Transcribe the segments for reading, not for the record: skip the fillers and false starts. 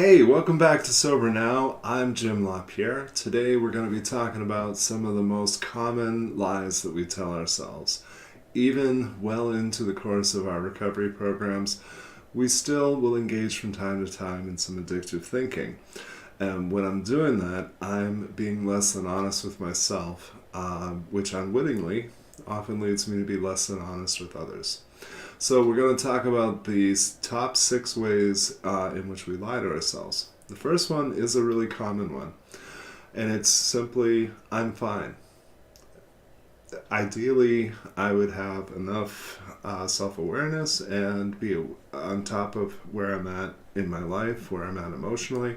Hey, welcome back to Sober Now. I'm Jim LaPierre. Today we're going to be talking about some of the most common lies that we tell ourselves. Even well into the course of our recovery programs, we still will engage from time to time in some addictive thinking. And when I'm doing that, I'm being less than honest with myself, which unwittingly often leads me to be less than honest with others. So we're going to talk about these top 6 ways in which we lie to ourselves. The first one is a really common one, and it's simply, I'm fine. Ideally, I would have enough self-awareness and be on top of where I'm at in my life, where I'm at emotionally,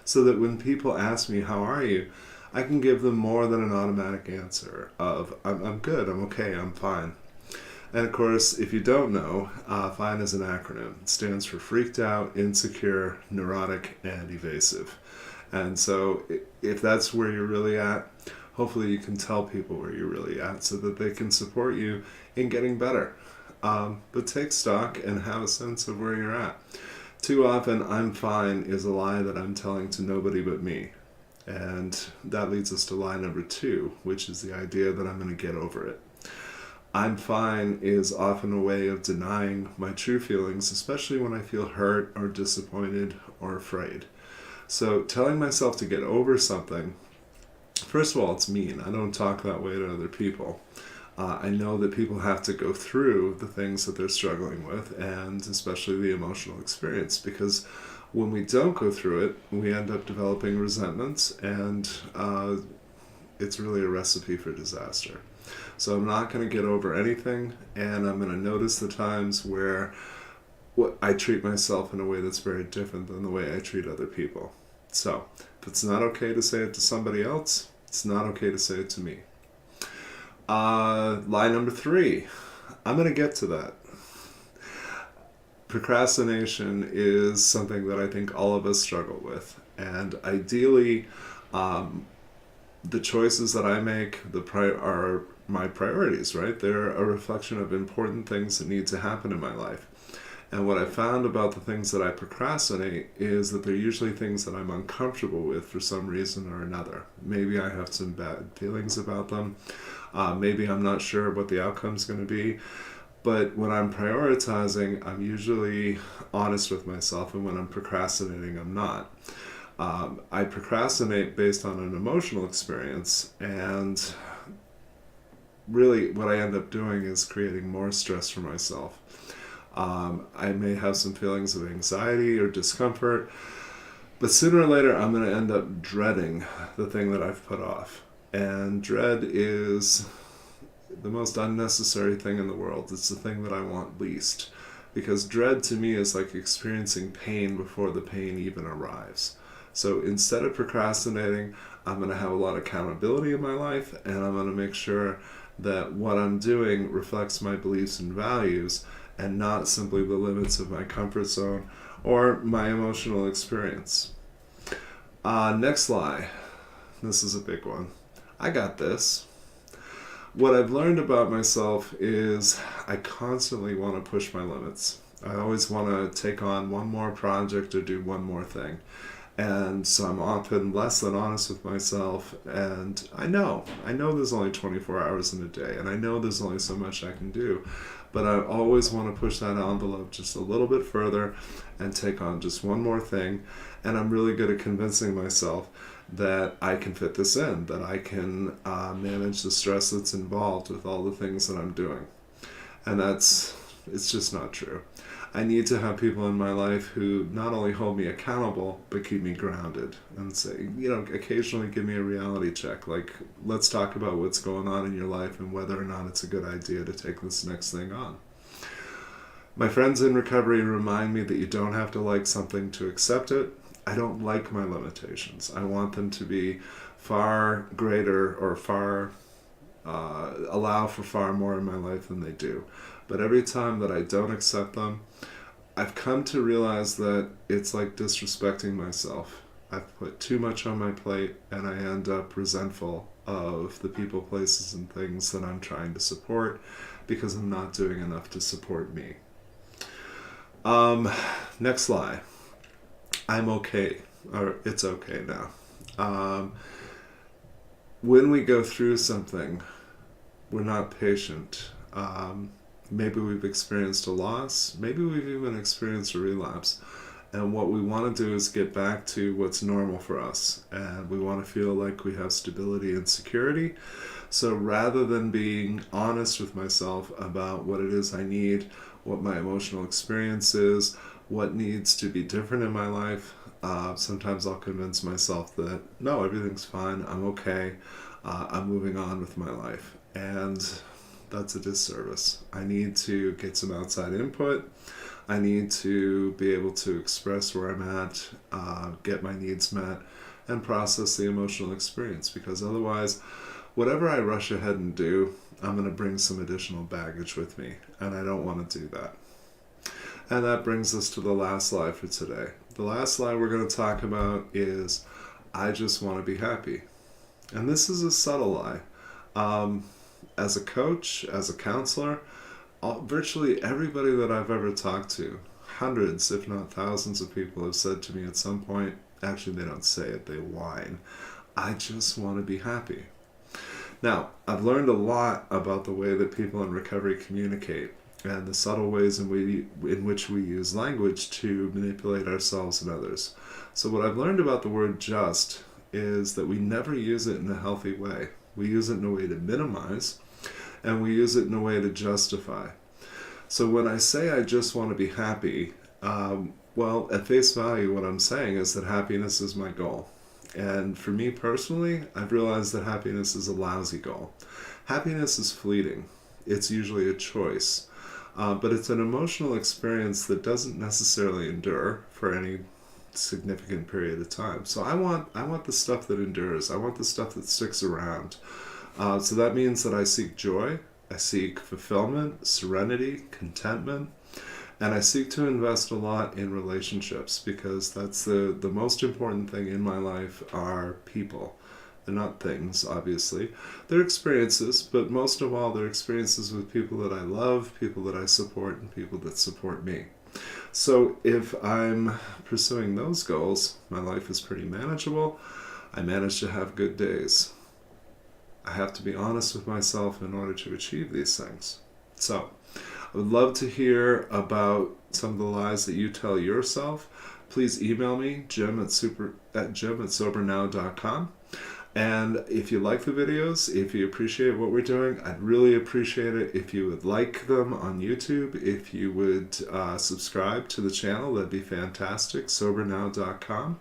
so that when people ask me, how are you? I can give them more than an automatic answer of, I'm good, I'm okay, I'm fine. And of course, if you don't know, FINE is an acronym. It stands for freaked out, insecure, neurotic, and evasive. And so if that's where you're really at, hopefully you can tell people where you're really at so that they can support you in getting better. But take stock and have a sense of where you're at. Too often, I'm fine is a lie that I'm telling to nobody but me. And that leads us to lie number 2, which is the idea that I'm going to get over it. I'm fine is often a way of denying my true feelings, especially when I feel hurt or disappointed or afraid. So telling myself to get over something, first of all, it's mean. I don't talk that way to other people. I know that people have to go through the things that they're struggling with, and especially the emotional experience, because when we don't go through it, we end up developing resentments, and it's really a recipe for disaster. So I'm not going to get over anything, and I'm going to notice the times where I treat myself in a way that's very different than the way I treat other people. So if it's not okay to say it to somebody else, it's not okay to say it to me. Lie number 3. I'm going to get to that. Procrastination is something that I think all of us struggle with. And ideally, the choices that I make are my priorities, right? They're a reflection of important things that need to happen in my life. And what I found about the things that I procrastinate is that they're usually things that I'm uncomfortable with for some reason or another. Maybe I have some bad feelings about them. Maybe I'm not sure what the outcome's going to be. But when I'm prioritizing, I'm usually honest with myself, and when I'm procrastinating, I'm not. I procrastinate based on an emotional experience, and really what I end up doing is creating more stress for myself. I may have some feelings of anxiety or discomfort, but sooner or later I'm going to end up dreading the thing that I've put off. And dread is the most unnecessary thing in the world. It's the thing that I want least. Because dread to me is like experiencing pain before the pain even arrives. So instead of procrastinating, I'm going to have a lot of accountability in my life, and I'm going to make sure that what I'm doing reflects my beliefs and values and not simply the limits of my comfort zone or my emotional experience. Next lie. This is a big one. I got this. What I've learned about myself is I constantly want to push my limits. I always want to take on one more project or do one more thing. And so I'm often less than honest with myself, and I know there's only 24 hours in a day, and I know there's only so much I can do, but I always want to push that envelope just a little bit further and take on just one more thing, and I'm really good at convincing myself that I can fit this in, that I can manage the stress that's involved with all the things that I'm doing. And it's just not true. I need to have people in my life who not only hold me accountable, but keep me grounded and say, occasionally give me a reality check. Like, let's talk about what's going on in your life and whether or not it's a good idea to take this next thing on. My friends in recovery remind me that you don't have to like something to accept it. I don't like my limitations. I want them to be far greater or allow for far more in my life than they do. But every time that I don't accept them, I've come to realize that it's like disrespecting myself. I've put too much on my plate, and I end up resentful of the people, places, and things that I'm trying to support because I'm not doing enough to support me. Next lie. I'm okay, or it's okay now. Um, when we go through something, we're not patient. Maybe we've experienced a loss, maybe we've even experienced a relapse. And what we want to do is get back to what's normal for us. And we want to feel like we have stability and security. So rather than being honest with myself about what it is I need, what my emotional experience is, what needs to be different in my life, sometimes I'll convince myself that no, everything's fine, I'm okay, I'm moving on with my life. And that's a disservice. I need to get some outside input. I need to be able to express where I'm at, get my needs met, and process the emotional experience, because otherwise, whatever I rush ahead and do, I'm going to bring some additional baggage with me, and I don't want to do that. And that brings us to the last lie for today. The last lie we're going to talk about is, I just want to be happy. And this is a subtle lie. As a coach, as a counselor, virtually everybody that I've ever talked to, hundreds, if not thousands of people have said to me at some point, actually they don't say it, they whine, I just want to be happy. Now, I've learned a lot about the way that people in recovery communicate and the subtle ways in which we use language to manipulate ourselves and others. So what I've learned about the word just is that we never use it in a healthy way. We use it in a way to minimize, and we use it in a way to justify. So when I say I just want to be happy, well, at face value, what I'm saying is that happiness is my goal. And for me personally, I've realized that happiness is a lousy goal. Happiness is fleeting. It's usually a choice. But it's an emotional experience that doesn't necessarily endure for any significant period of time. So I want the stuff that endures. I want the stuff that sticks around. So that means that I seek joy, I seek fulfillment, serenity, contentment, and I seek to invest a lot in relationships, because that's the most important thing in my life are people. They're not things, obviously. They're experiences, but most of all, they're experiences with people that I love, people that I support, and people that support me. So if I'm pursuing those goals, my life is pretty manageable. I manage to have good days. I have to be honest with myself in order to achieve these things. So I would love to hear about some of the lies that you tell yourself. Please email me, jim@sobernow.com. And if you like the videos, if you appreciate what we're doing, I'd really appreciate it if you would like them on YouTube. If you would subscribe to the channel, that'd be fantastic, sobernow.com.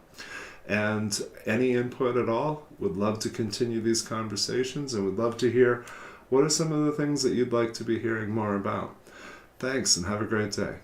And any input at all, would love to continue these conversations, and would love to hear what are some of the things that you'd like to be hearing more about. Thanks, and have a great day.